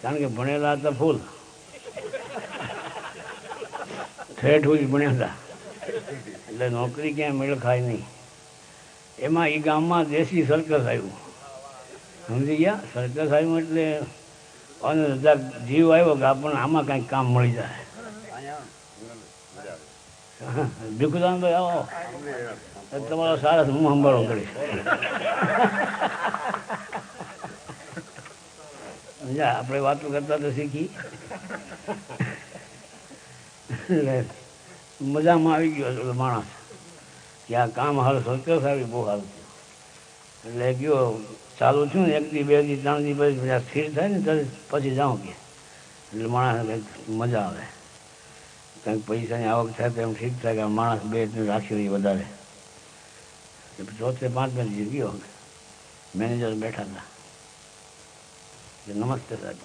કારણ કે ભણેલા હતા ફૂલ, ઠેઠ જ ભણ્યા હતા, એટલે નોકરી ક્યાંય મેળ ખાય નહીં. એમાં એ ગામમાં દેશી સર્કસ આવ્યું, સમજી ગયા? સર્કસ આવ્યું એટલે અને જીવ આવ્યો કે આપણને આમાં કાંઈક કામ મળી જાય. ભીખુદાનભાઈ આવો, તમારો સારા હું સંભાળો કરીશ. આપણે વાતો કરતા તો શીખી, એટલે મજામાં આવી ગયો માણસ કે આ કામ સારું સર્કસ આવી બહુ સારું થયું. એટલે ગયો ચાલુ છું ને, એક દી બે દી ત્રણ દી પછી સ્થિર થાય ને ત્યારે પછી જાઉં કે, એટલે માણસ કંઈક મજા આવે, કંઈક પૈસાની આવક થાય તો એમ ઠીક થાય કે માણસ બે રાખી રહી વધારે. ચોથે પાંચમે દી ગયો, મેનેજર બેઠા હતા, નમસ્તે સાહેબ.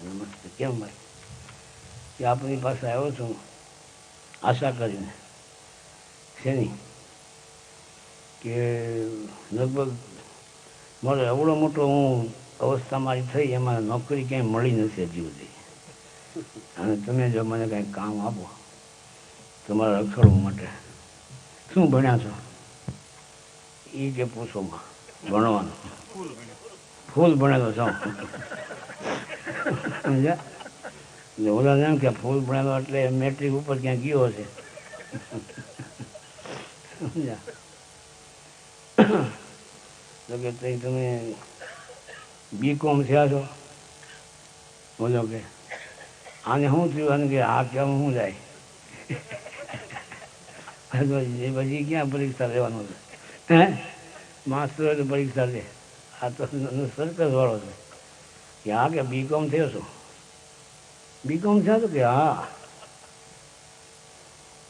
નમસ્તે. કેમ ભાઈ? કે આપણી પાસે આવ્યો છું આશા કરીને. શેની? કે લગભગ મારો એવડો મોટો હું અવસ્થા મારી થઈ, એમાં નોકરી ક્યાંય મળી નથી હજી સુધી, અને તમે જો મને કાંઈક કામ આપો તમારા રખડવા માટે. શું ભણ્યા છો? એ કે પૂછોમાં ભણવાનું ફૂલ ભણેલો છો. સમજ્યા? એટલે ઓલા એમ કે ફૂલ ભણેલો એટલે મેટ્રિક ઉપર ક્યાં ગયો હશે. સમજ્યા? તો કે તમે બીકોમ થયા છો? બોલો કે આને શું થયું? કે આ કેમ શું જાય? પછી ક્યાં પરીક્ષા લેવાનું છે? હે માસ્ટર તો પરીક્ષા લે, આ તો સર્કસ વાળો છે. કે હા કે બીકોમ થયો છો? બીકોમ થયા છો? કે હા.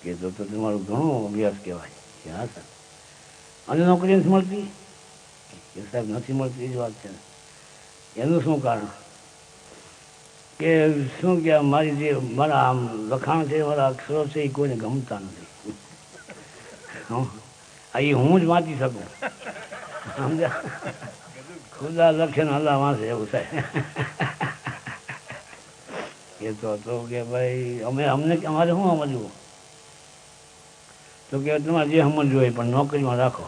કે તો તમારો ઘણો અભ્યાસ કહેવાય. કે હા સર. અને નોકરી નથી મળતી? કે સાહેબ નથી મળતી, એ જ વાત છે ને. એનું શું કારણ? કે શું કે મારી જે મારા આમ લખાણ છે, મારા અક્ષરો છે, એ કોઈને ગમતા નથી. એ હું જ વાંચી શકું. સમજ્યા? ખુદા લખે ને અલ્લાહ વાંચે એવું થાય. એ તો કે ભાઈ અમને અમારે શું સમજવું? તો કે તમારે જે સમજવું હોય પણ નોકરીમાં રાખો.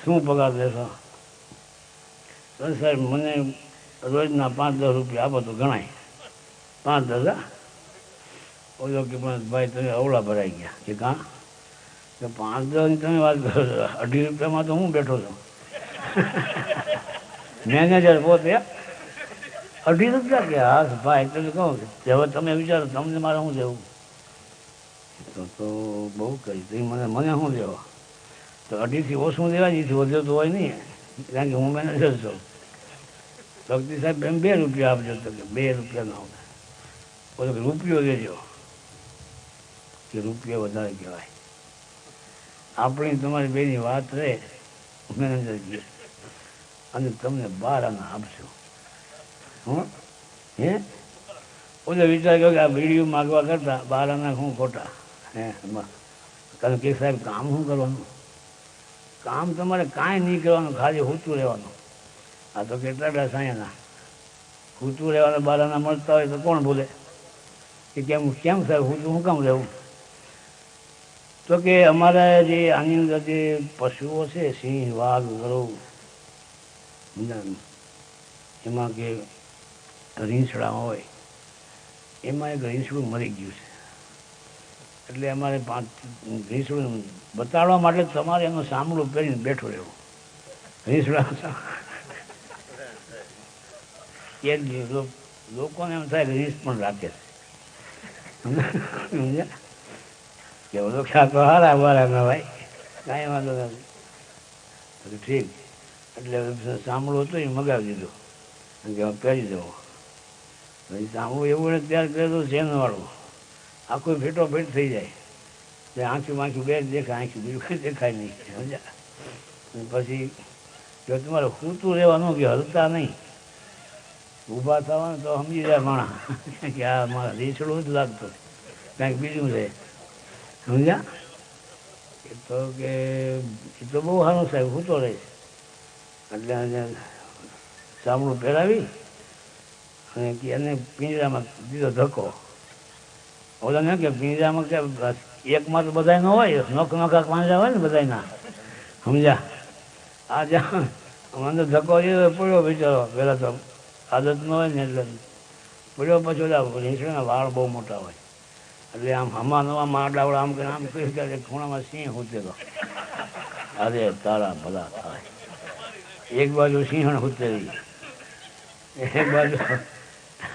શું પગાર દેશો? તો સાહેબ મને રોજના 5-10 રૂપિયા આપો તો ગણાય. 5-10. ઓલો કે પણ ભાઈ તમે અવળા ભરાઈ ગયા. કે કાં? તો 5-10 તમે વાત કરો છો, 2.5 રૂપિયામાં તો હું બેઠો છું. મેનેજર પોતે 2.5 રૂપિયા. કે હા ભાઈ એટલે કહું કે હવે તમે વિચારો તમને મારે શું દેવું? તો બહુ કરી તો મને શું દેવો? તો 2.5થી ઓછું દેવાય, એથી વધુ તો હોય નહીં, કારણ કે હું મેનેજર છું. ભક્તિ સાહેબ એમ 2 રૂપિયા આપજો. તો કે 2 રૂપિયા ના આવે. બોલો કે રૂપિયો દેજો. કે રૂપિયા વધારે કહેવાય. આપણી તમારી બેની વાત રહે મેનેજર કહે, અને તમને 12 આના આપશો. હું હે ઓલો વિચાર કર્યો કે આ વિડીયો માગવા કરતા 12 આના શું ખોટા? હે કારણ કે સાહેબ કામ શું કરવાનું? કામ તમારે કાંઈ નહીં કરવાનું, ખાલી સૂતું રહેવાનું. આ તો કેટલા સાયાના સૂતું રહેવાના 12 આના મળતા હોય તો કોણ બોલે કે કેમ કેમ સાહેબ સૂતું શું કામ રહેવું? તો કે અમારા જે આની અંદર જે પશુઓ છે, સિંહ, વાઘ, ગરુડ, એમાં કે રીંછડા હોય, એમાં એક રીંછડું મરી ગયું છે. એટલે અમારે 5 રીંછડું બતાડવા માટે તમારે એનું સાંભળું પહેરીને બેઠું રહેવું. રીંછડા એક લોકોને એમ થાય કે રીંછ પણ રાખે છે. સમજ્યા? કે ઓલો ખાતો હારા બારા ના ભાઈ, કાંઈ વાંધો નથી. ઠીક. એટલે સાંભળું હતું એ મગાવી દીધું, કે પહેરી દેવો. પછી સાંભળું એવું ને ત્યાર કરેલું ચેનવાળું, આખું ફેટો ફેટ થઈ જાય. એટલે આંખી વાંખી બે જ દેખાય, આંખી બીજું કંઈ દેખાય નહીં. સમજ્યા? પછી જો તમારે સૂતું રહેવાનું કે હલતા નહીં, ઊભા થવાનું તો સમજી જાય માણસ કે આ મારા રીંછડું જ લાગતું, કાંઈક બીજું છે. સમજ્યા? એ તો કે એ તો બહુ સારું સાહેબ, સૂતો રહીશ. એટલે સાંભળું પહેરાવી અને કે એને પિંજરામાં દીધો ધક્કો. ઓલા ને કે પિંજરામાં કે એકમાં તો બધા ન હોય, નોખ નોખા પાંજરા હોય ને બધાના, સમજ્યા? આ જ્યાં મને ધક્કો દીધો પડ્યો બિચારો, પહેલાં તો આદત ન હોય ને એટલે પડ્યો. પછી ઓલા રીંછણાના વાળ બહુ મોટા હોય એટલે આમ હમા નવામાં આડાવડા આમ કરીને આમ કહી કે ખૂણામાં સિંહ ઉતરેલો. અરે તારા ભલા થાય. એક બાજુ સિંહણ ઉતરી, એક બાજુ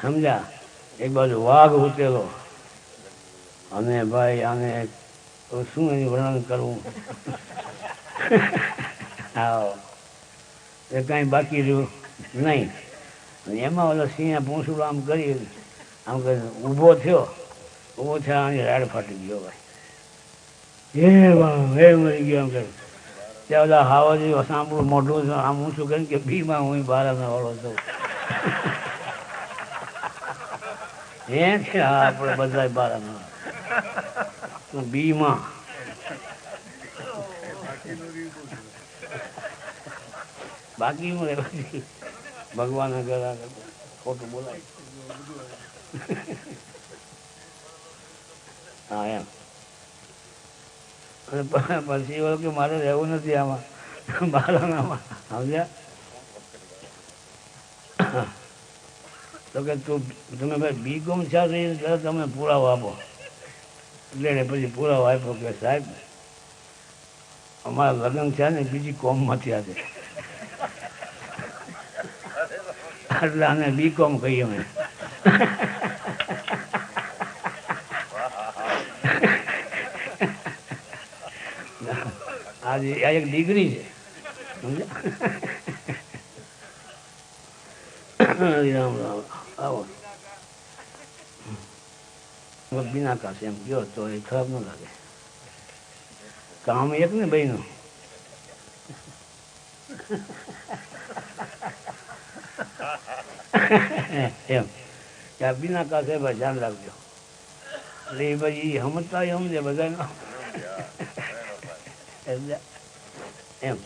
સમજ્યા, એક બાજુ વાઘ ઉતરેલો. અને ભાઈ આને શું એનું વર્ણન કરવું. હા, એ કાંઈ બાકી રહ્યું નહીં. એમાં ઓલા સિંહે પૂંછડું આમ કરી, આમ કરી ઊભો થયો. ઊભો થયા આની રાડ ફાટી ગયો ભાઈ. હે મરી ગયો એમ કર્યું. ત્યાં બધા હાવાજી સાંભળું મોઢું આમ ઊંચું કરીને કે બીમાં હું બારાના વાળો છું. હે છે હા, આપણે બધા બારાના બીમાં. બાકી હું રહેવાથી ભગવાન ઘર આગળ ખોટું બોલાય. હા એમ. અને પછી એવું કે મારે રહેવું નથી આમાં બારાનામાં, સમજ્યા? તો કે તમે ભાઈ બીકોમ ત્યારે તમે પુરાવો આપો. એટલે પછી પુરાવો આપ્યો કે સાહેબ અમારા લગ્ન થયા ને બીજી કોમમાં થયા છે, એટલે આને બીકોમ કહીએ અમે. આજે આ એક ડિગ્રી છે, સમજ્યા? રામ રામ. આવો બીના કાશે એમ ગયો તો એ ખરાબ ન લાગે. કામ એક ને ભાઈનું. એમ કે આ બીના કાશે ભાઈ ધ્યાન રાખજો. એટલે એ ભાઈ સમજતા સમજે બધા એમ.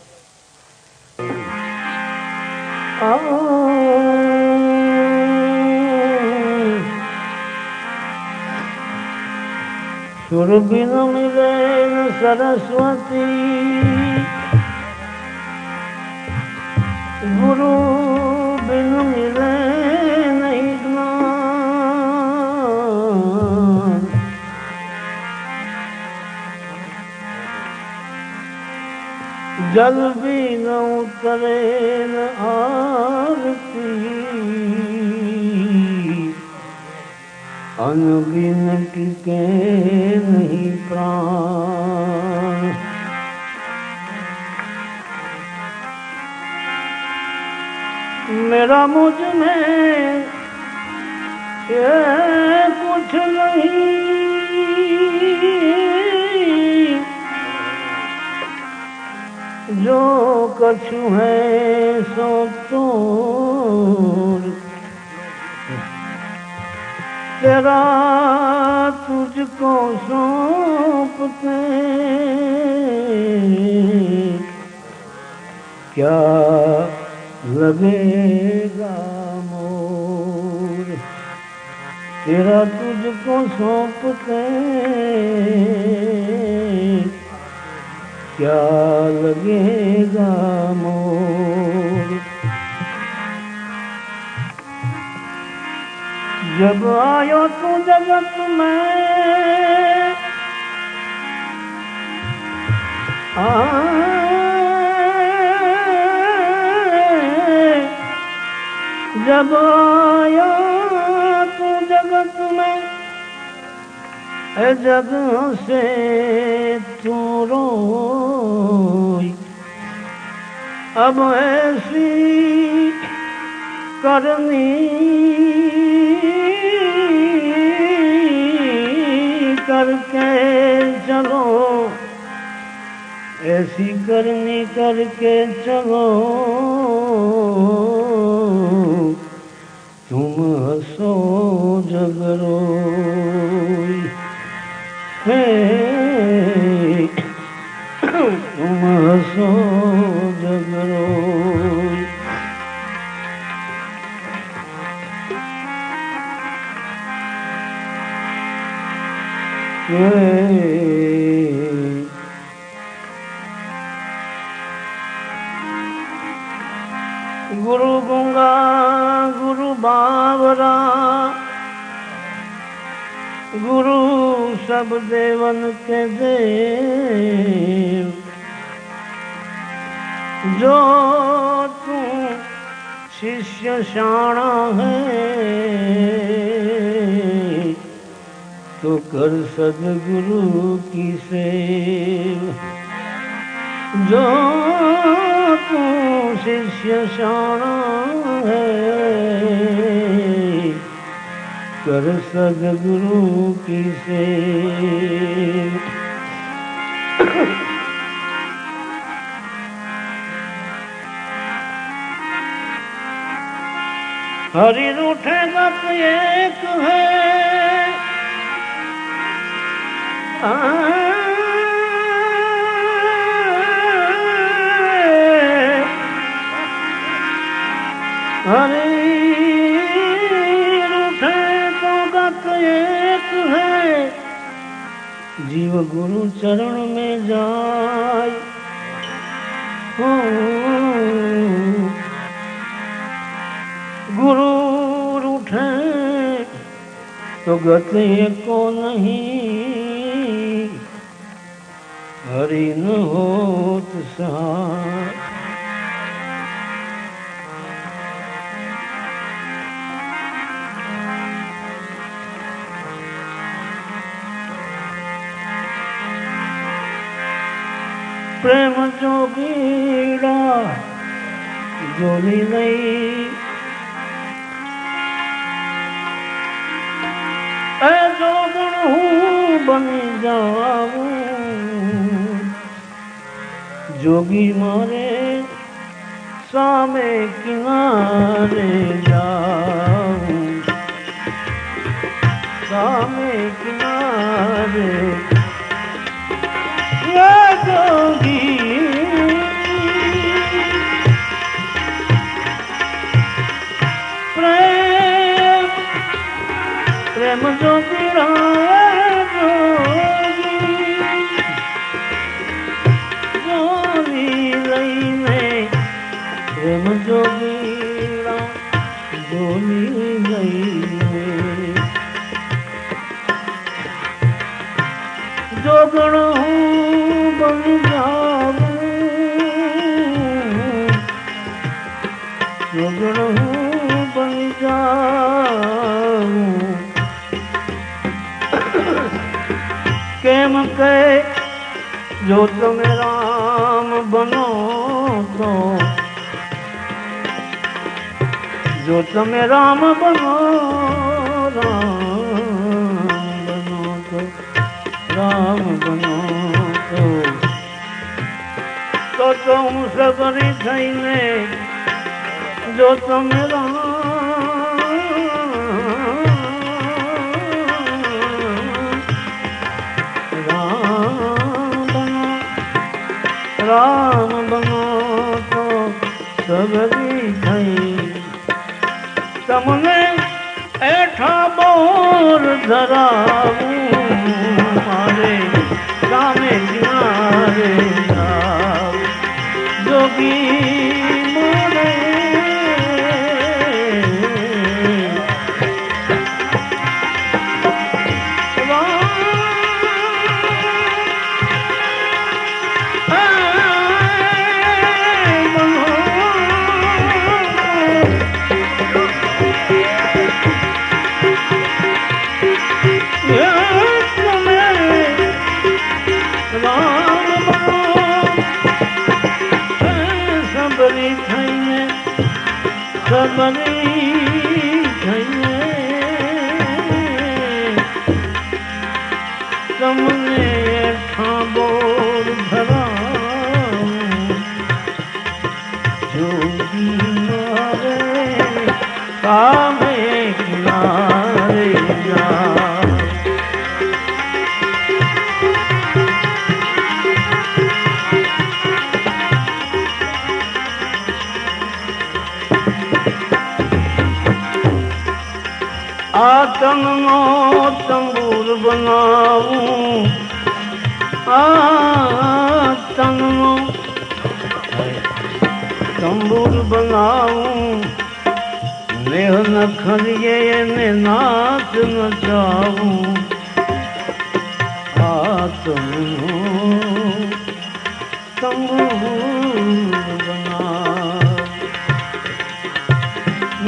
સુરભિ ન મિલે સરસ્વતી, ગુરુ બિન મિલે નહીં જ્ઞાન. જલ બી ન ઉતરે ન આરતી, અન બિન ટીકે નહીં પ્રાણ. मेरा मुझ में ये कुछ नहीं, जो कछु है सो तो तेरा तुझको सौंपते क्या लगेगा मोर. तेरा तुझको सौंपते क्या लगेगा मोर. जब आयो तू जगत में जब आया तू जगत में, जग से तू रोई. अब ऐसी करनी करके चलो, ऐसी करनी करके चलो, तुम हंसो जग रोई. तुम हंसो जग रोई. गुरु गूंगा गुरु बावरा, गुरु सब देवन के देव, जो तू शिष्य शाणा है तो कर सदगुरु की सेव। जो तू शिष्य शाणा है कर सदगुरु की सेव। हरि रूठेगा तो एक है, हरि रूठे तो गत एक है, जीव गुरु चरण में जाय। गुरु रूठे तो गति को नहीं, हरि न होत सहाय। प्रेम जोगीड़ा जोली नहीं, जो गुण हूँ बन जाऊं, जोगी मारे सामे किनारे जाऊं, सामे किनारे ये जोगी प्रेम प्रेम जोगीड़ा जोगी लईने, प्रेम जोगीड़ा जोली लईने। जो गुण हूँ बन जाऊं, जो गुण हूँ बन जाऊं, केम के जो तुम राम बनो तो, जो तुम राम बनो, राम बनो तो, राम बनो तो तुम सबरी थईने, जो तुम राम राम बनो तो सबरी थई। तमने ऐठा बोर धराऊं, मारे सामे किनारे जाऊं, जोगी मोरे आतनो तंबूर बनाऊं, आतनो तंबूर बनाऊं, नेह न खलिए ने नाच नचाऊं, आतनो तंबूर बनाऊं,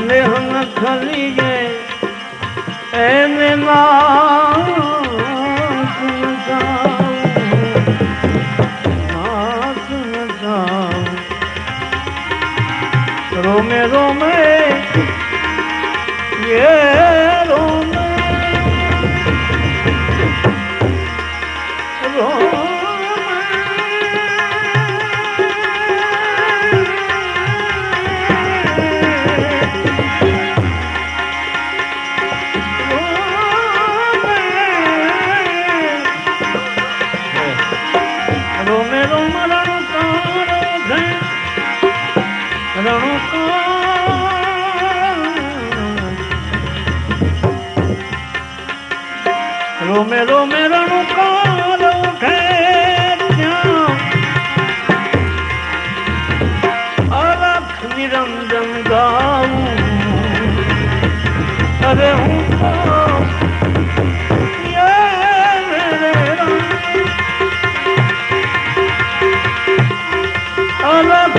नेह न खलिए ने नाच नचाऊं, रोमे रोमे ये रोमे रोमे रोमे रोम रोमे रोमे रणकार उठे अलख निरंजन गाऊं, अरे हूँ ये मेरे अलख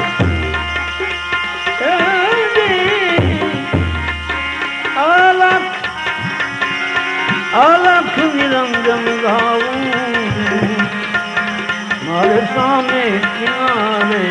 अलख अलख निरंजन गाऊं, मारे सामने किनारे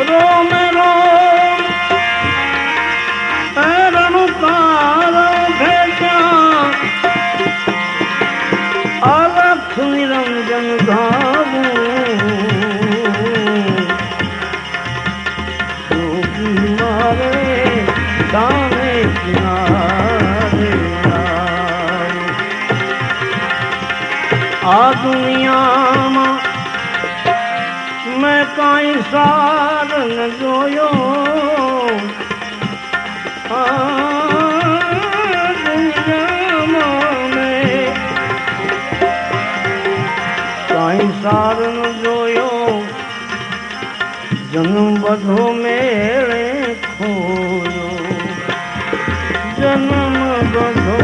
रोम रोम रणकार भेजा अलख निरंजन गाऊं, मारे दाने किनारे आ दुनिया मैं काई सार न जोयो, दुनिया में काई सार न जोयो, जन्म बधो मेरे खोयो, जन्म बधो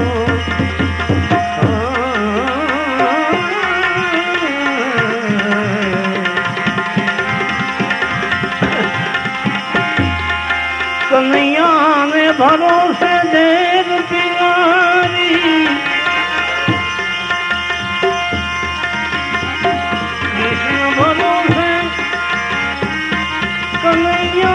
कन्हैया ने भरोसे देव पियारी, कृष्ण भरोसे कन्हैया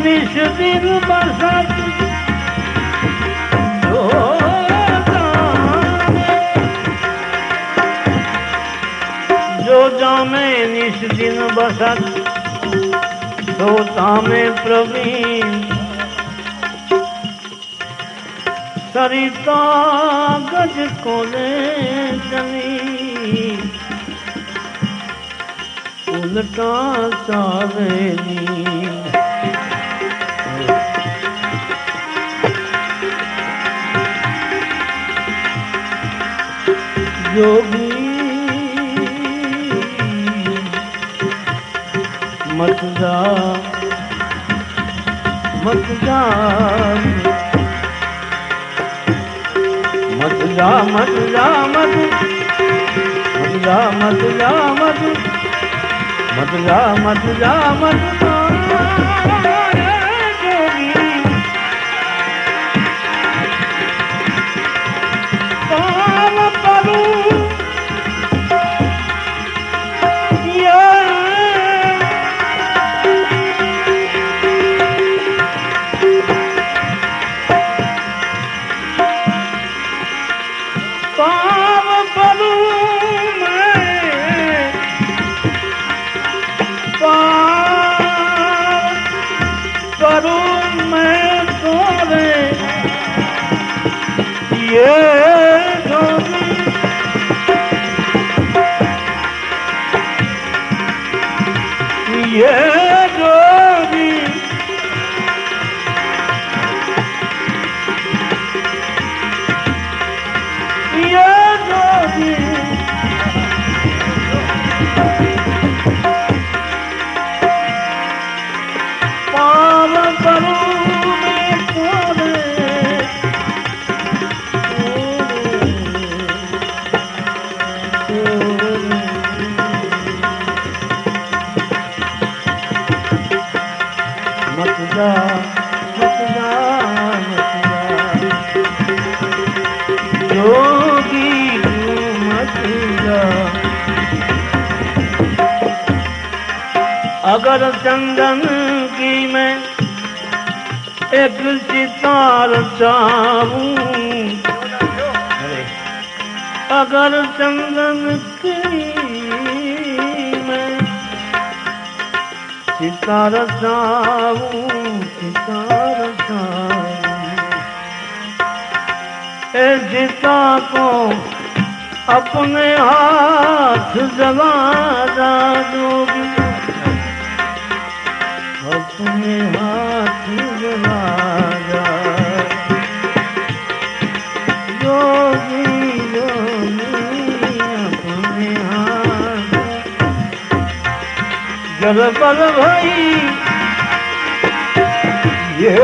निश दिन बसत जो जामे निश दिन बसत सोता में प्रवीण सरिता गज कोले चली उल्टा चावेली जोगी मत जा मत जा मत जा मत जा मत मत जा मत जा मत मत जा मत जा मत अगर चंदन की मैं एक सितार चाहूं, अगर चंदन की मैं सितार चाहूं, सितार चाहूं, ए सीता को अपने हाथ जला दूंगी, अपने हाथ जला जोगी जोगी अपने हाथ जल पर भाई ये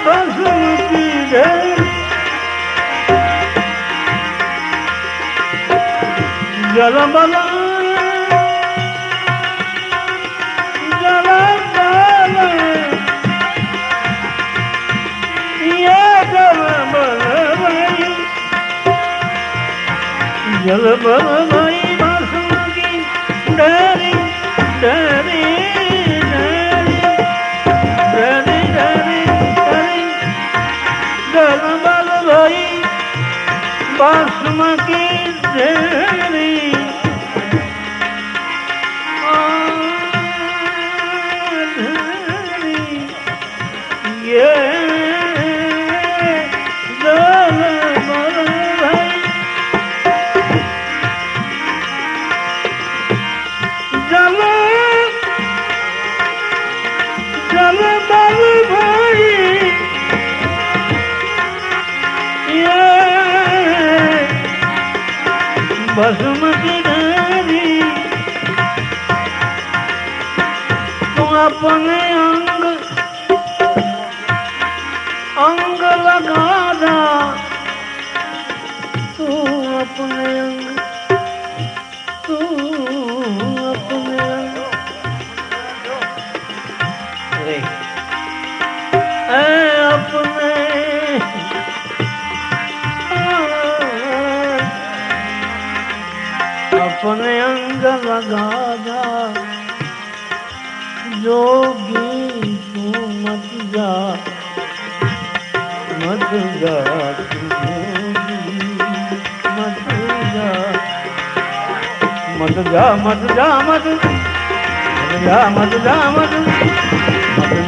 बसंती ढेरी जल बल जल बल भाई बासुकी डरी डरी डरी डरी डरी डरी जल बल भाई बासुकी डरी ये बसुमती देवी तू अपने अंग अंग लगा दा, तू अपने अंग तू अपने अंग अपने अपने अंग लगा दा जोगी तू जा मत जा मत जा मत जा मत जा मत जा मत जा मत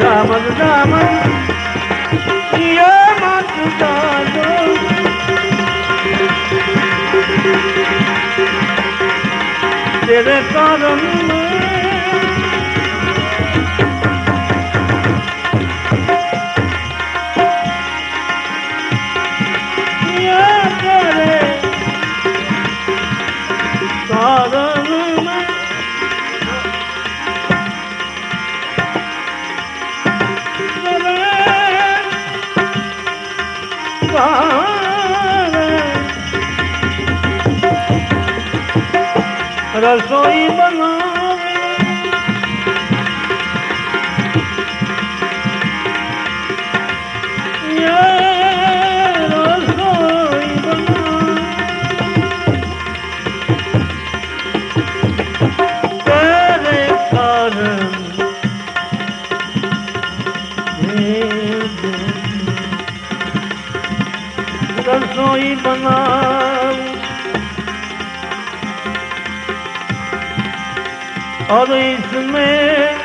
जा मत जा मत ये मत जा तेरे कारण रसोई बनावे ये रसोई बनावे तेरे कारण रसोई बनावे और इसमें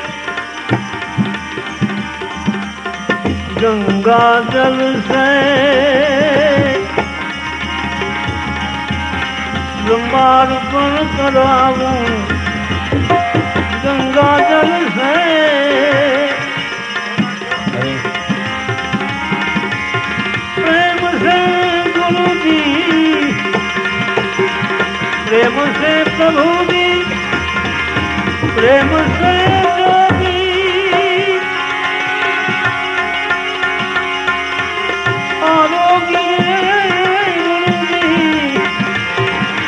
गंगा जल से समर्पण कराऊं गंगा जल से प्रेम से गुरु जी प्रेम से प्रभु जी प्रेम से जोगी आरोगी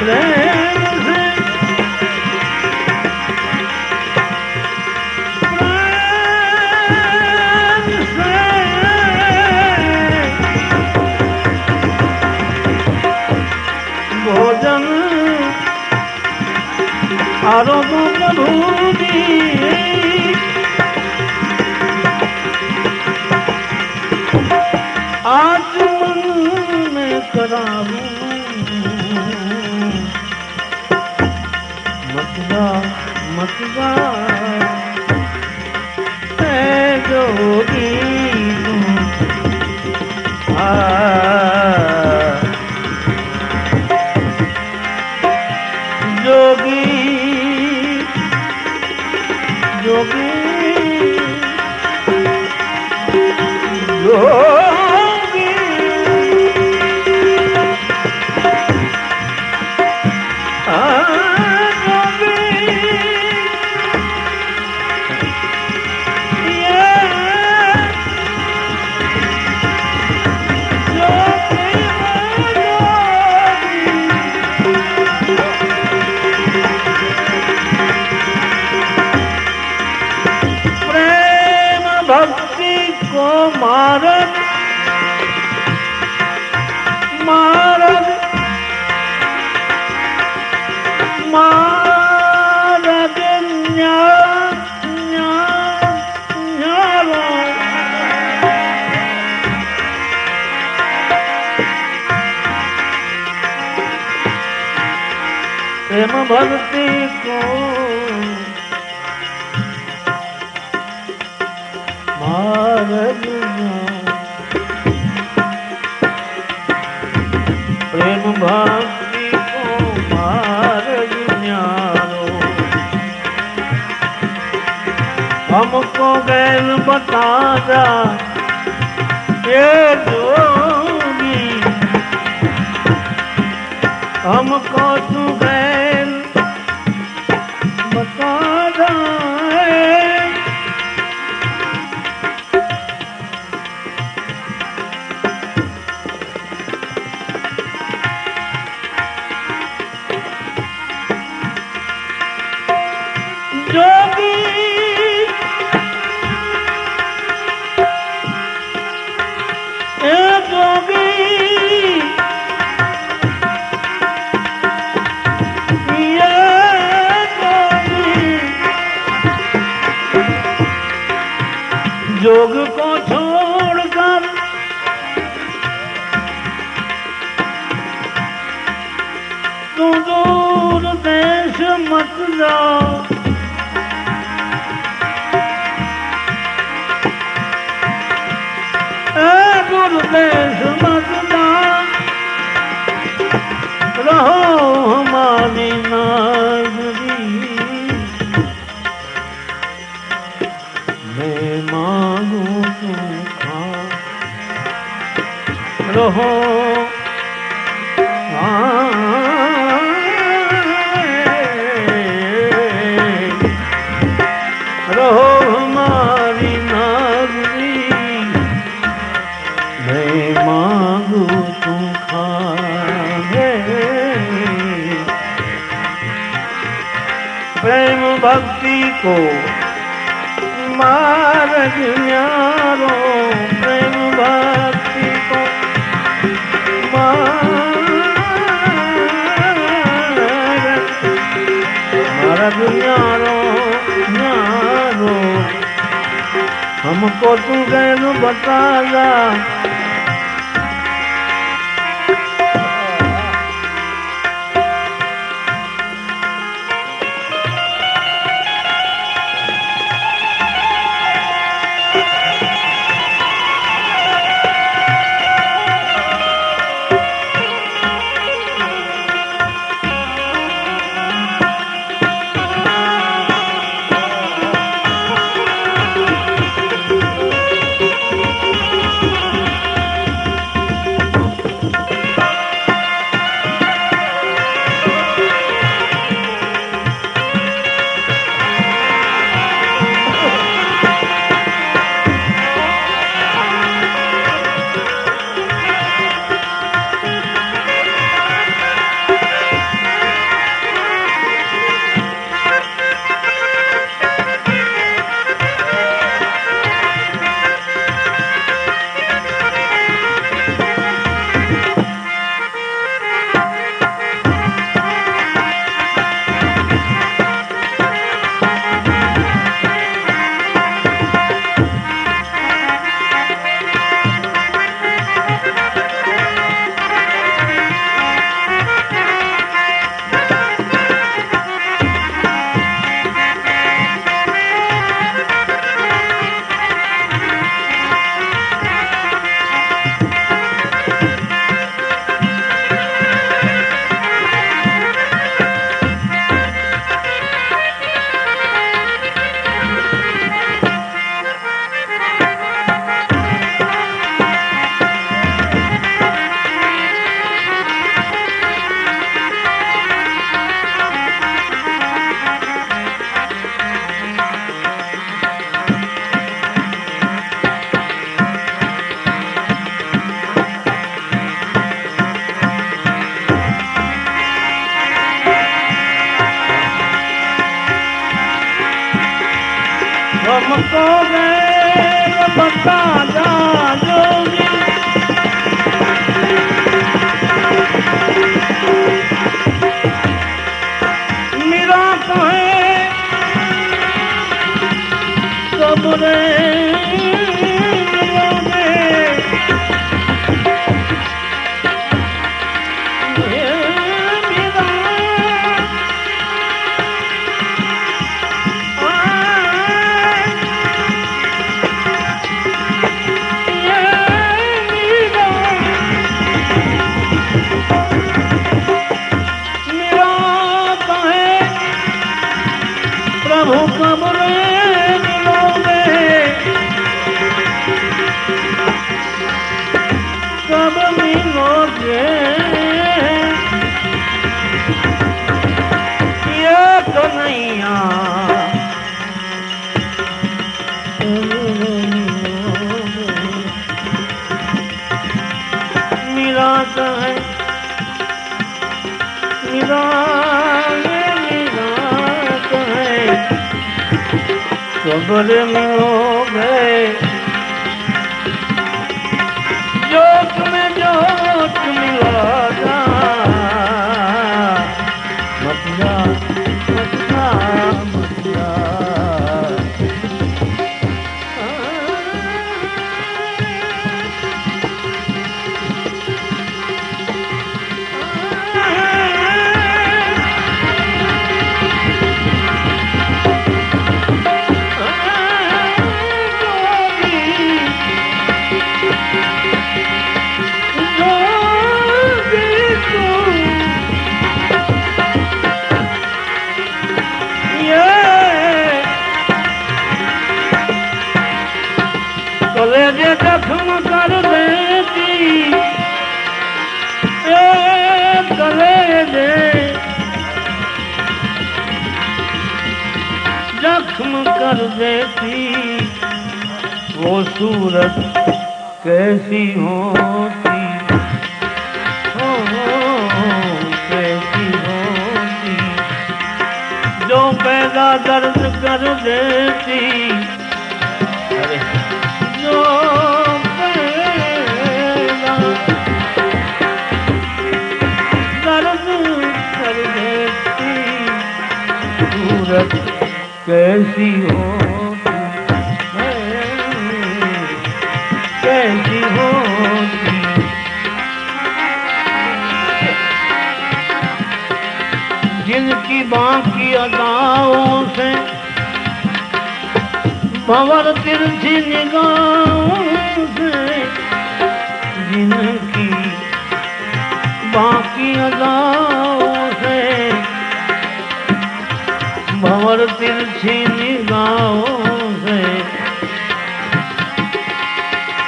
प्रेम से भोजन आरोग्य प्रभु आज मन में कराऊं मत जा जोगी जोगी जोगी जोगी भक्ति को मारग मारग मारग प्रेम भक्ति को प्रेम भक्ति को मार्ग न्यारो हमको गैल बता जा ये जोगी हमको तू गैल बता जा जोगी जोगी जोग को छोड़ दूर देश मत जाओ, दूर देश मत जाओ, रहो हमारी नागरी। मैं मांगू तुम खा रहो, रहो हमारी नागरी। मैं मांगू तुम खाए, प्रेम भक्ति को मार्ग न्यारो, प्रेम भक्ति को मार्ग न्यारो न्यारो। हमको तू गैर बता जा, हमको गैर बता जा जोगी, मेरा कहे कब रे मिलोगे, प्रभु कब रे मिलोगे, कब मिलोगे, ये तो नैया मेरा कहे मेरा कबर मिलोगे, जोत में जोत मिला जा, मत जा मत जा मत जा। कर देती वो सूरत कैसी होती, कैसी होती, जो पैदा दर्द कर देती, अरे जो पैदा दर्द कर देती सूरत कैसी होती है, कैसी होती। जिनकी बाकी अदाओं से भंवर तिरछी निगाहों से, जिनकी बाकी अदाओं से भंवर तिरछी निगाहों से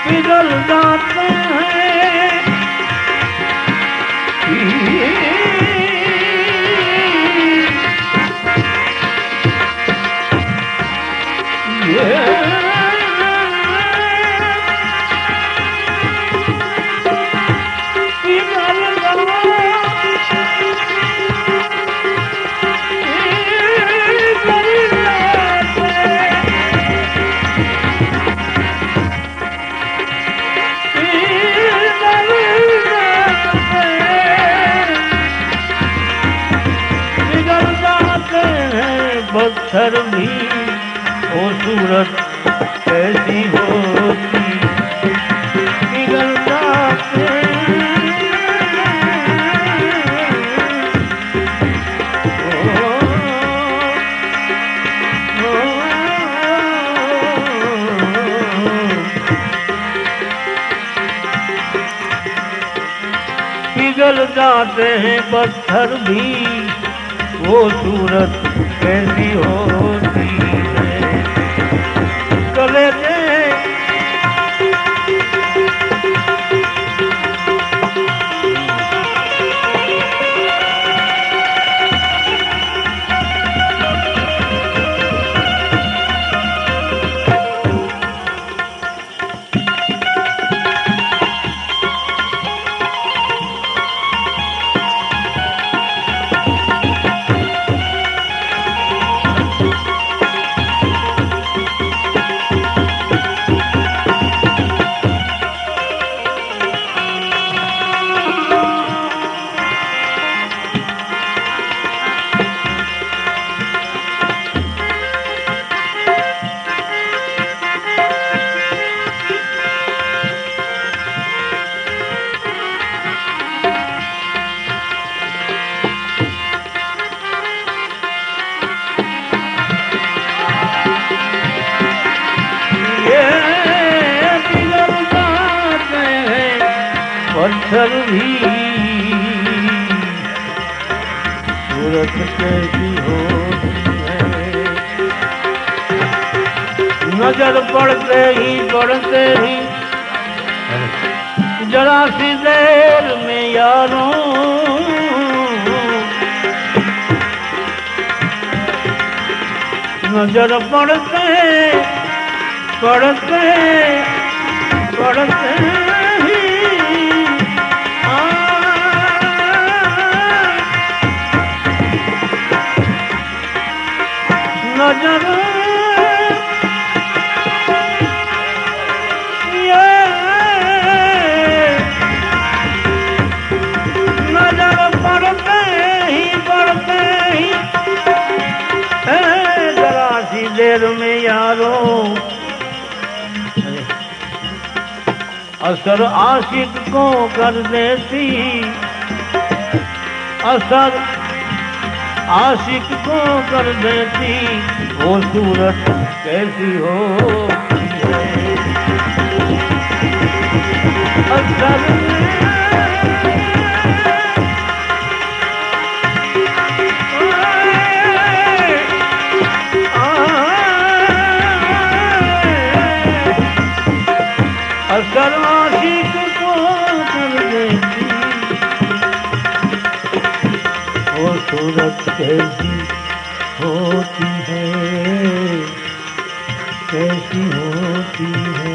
पिघल जाते हैं, पत्थर भी वो सूरत कैसी होती, पिघल जाते पिघल जाते हैं पत्थर भी वो सूरत कैसी होती है। गले में पत्थर भी सूरत कैसी होती है। नजर पड़ते ही जरा सी देर में यारों नजर पड़ते पड़ते नजर नजर पड़ते ही जरा सी देर में यारों असर आशिक को कर देती, असर आशिक को कर देती वो सूरत कैसी होती है। असर असर आशिक को कर देती वो सूरत कैसी होती है, कैसी होती है।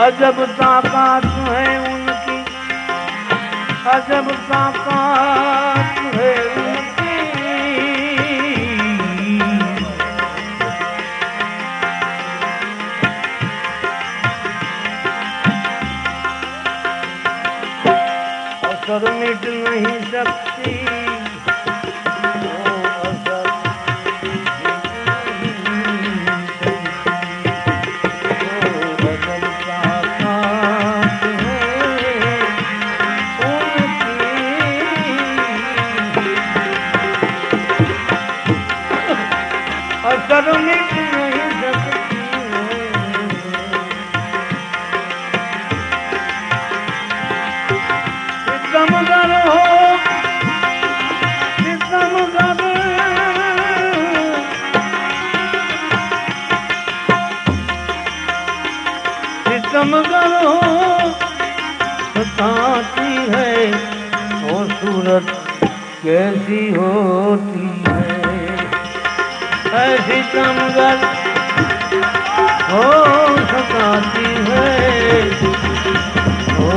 अजब ताकत है उनकी, अजब ताकत है उनकी, असर मिट नहीं सकती, सितमगर हो सताती है वो सूरत कैसी होती है, सितमगर हो सताती है ओ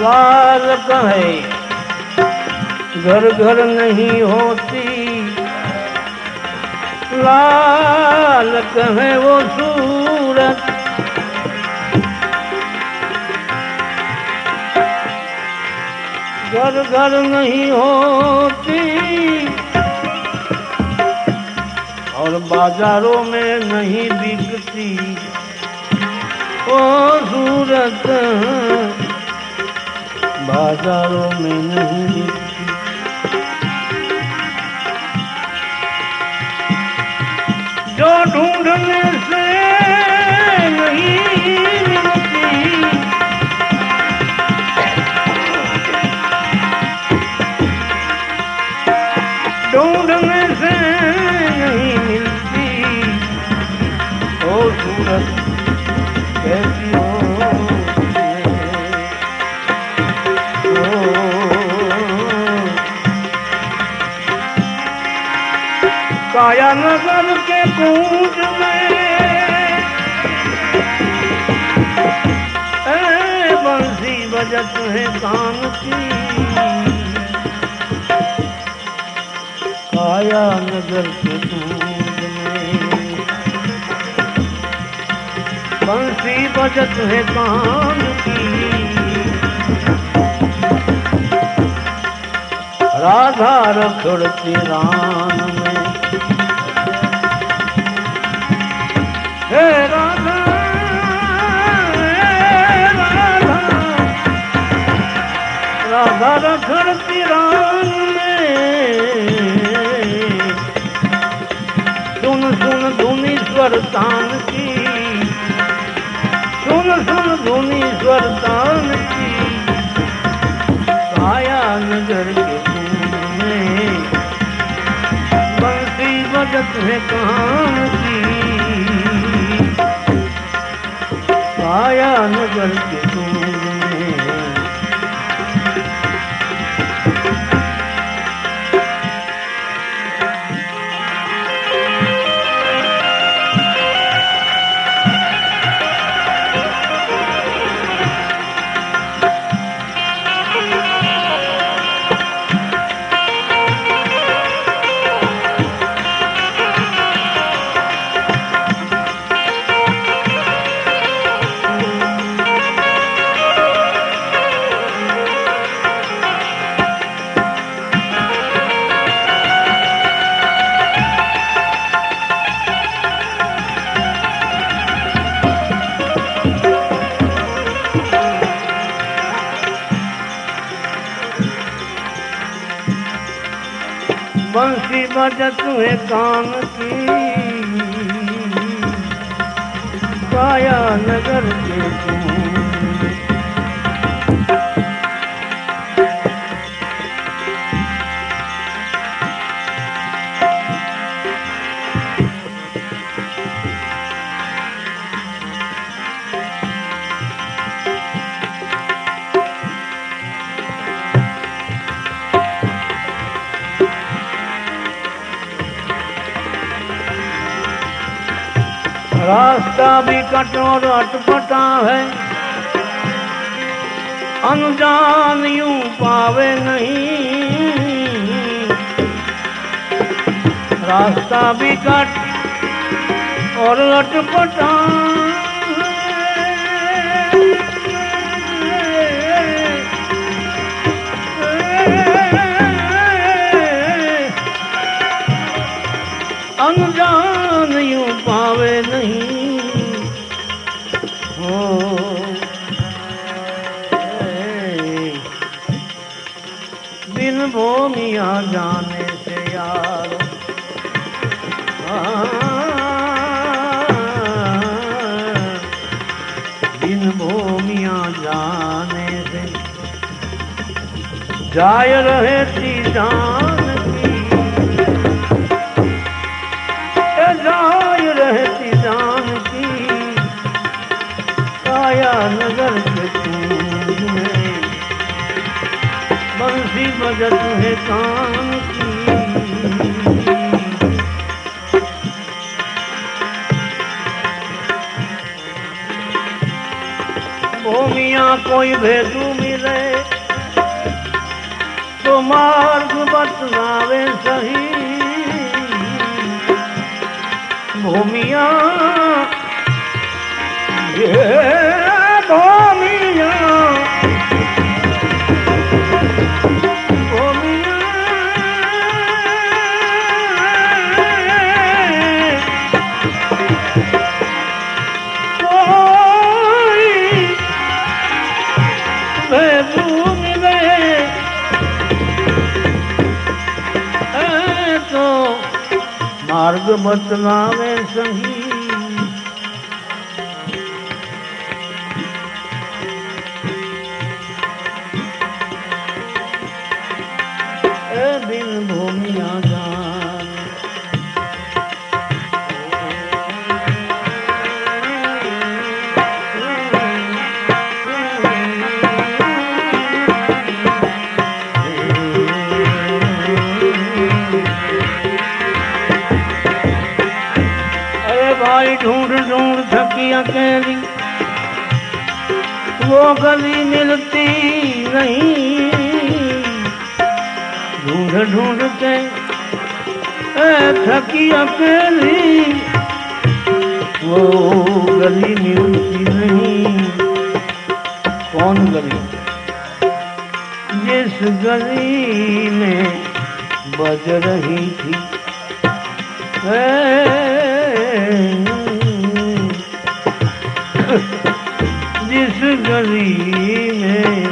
लाल कहे घर घर नहीं होती, लाल कहे वो सूरत घर घर नहीं होती, और बाजारों में नहीं बिकती वो सूरत, बाजारों में नहीं बिकती। जो ढूंढने से नहीं मिलती, ढूंढने से नहीं मिलती वो सूरत कैसी हो। काया नगर के कूंज में बंसी बजत है कान की, काया नगर के कूंज में बंसी बजत है कान की, राधा रखड़ती रान में, हे राधा, राधा सारा खड़ती रान में सुन सुन धुनी स्वर तान की, सुन सुन धुनी स्वर तान की, काया नगर के कुंज में बंसी बजत है कान की, काया नगर के कुंज में। बंसी बजत है कान की, काया नगर के कुंज में। रास्ता भी कठोर अटपटा है, अनजान यूं पावे नहीं। रास्ता भी कट और अटपटा अनजान यूं पावे नहीं। हो बिन भूमिया जाने से यार, बिन भूमिया जाने से जाय रहती जान की, जाय रहती जान की, काया नगर के कुंज में बंसी बजत है कान की। भूमिया कोई भेदू मिले तो मार्ग बतलावे सही। भूमिया ये भूमिया भूमिया कोई भेदू मिले तो मार्ग बतलावे सही। बिन भूमिया जान भाई ढूंढ ढूंढ थकी अकेली, वो गली मिलती नहीं। ढूंढ ढूंढ के थकी अकेली, वो गली मिलती नहीं। कौन गली? जिस गली में बज रही थी जिस गली में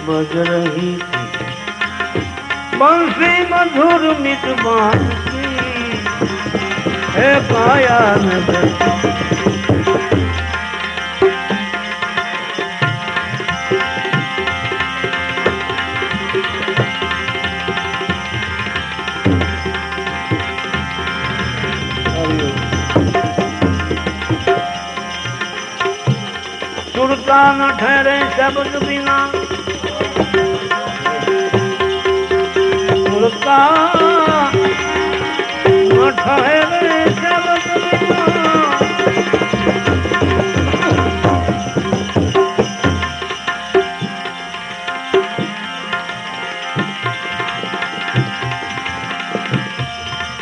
बज रही थी मधुर मितबान की है काया नगर सुरता न ठहरे शब्द बिना सुरता न ठहरे शब्द बिना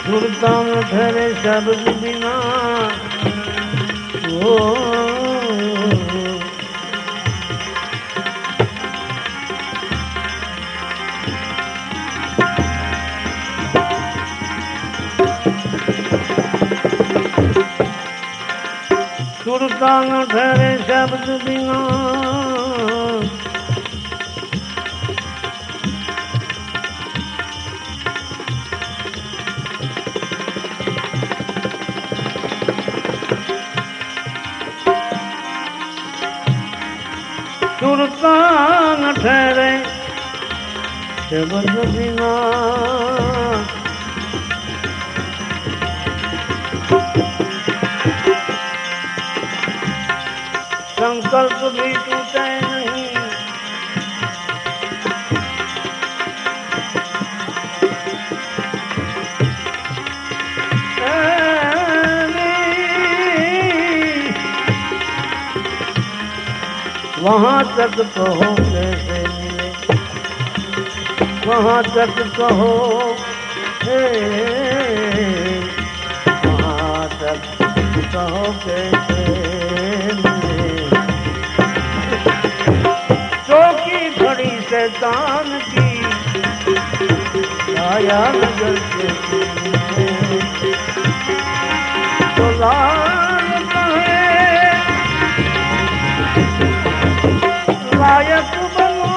सुरता न ठहरे शब्द बिना ओ सुरता न ठहरे शब्द बिना सुरता न ठहरे शब्द बिना संकल्प भी टूटे नहीं वहाँ तक कहो कैसे मिले वहाँ तक कहो वहाँ तक कहो कैसे शैतान की आया नजर से तो लायक है लायक बनो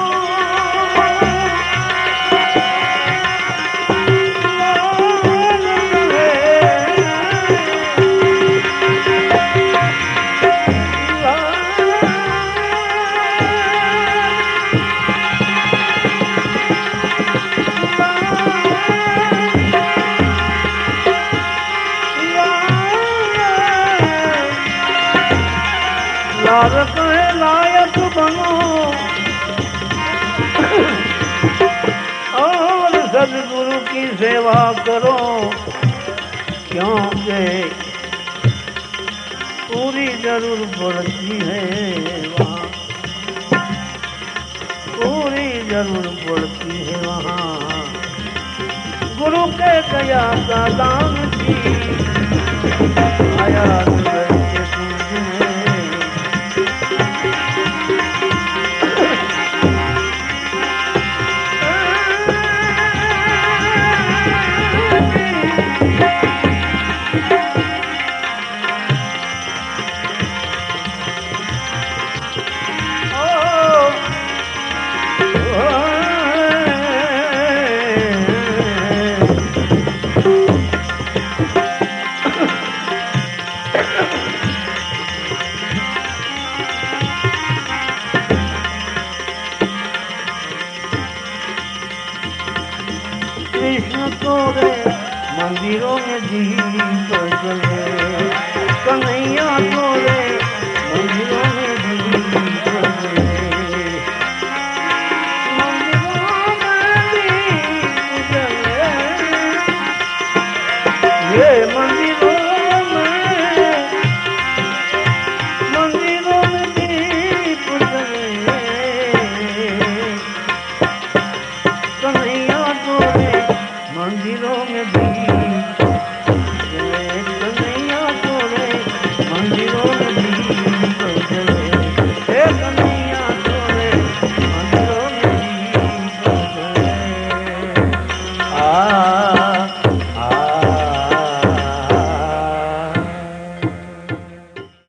लायक है लायक बनो और सदगुरु की सेवा करो क्योंकि पूरी जरूर पड़ती है वहाँ पूरी जरूर पड़ती है वहाँ गुरु के दया का दान की आया कृष्ण तोरे मंदिरों में दीप जले कन्हैया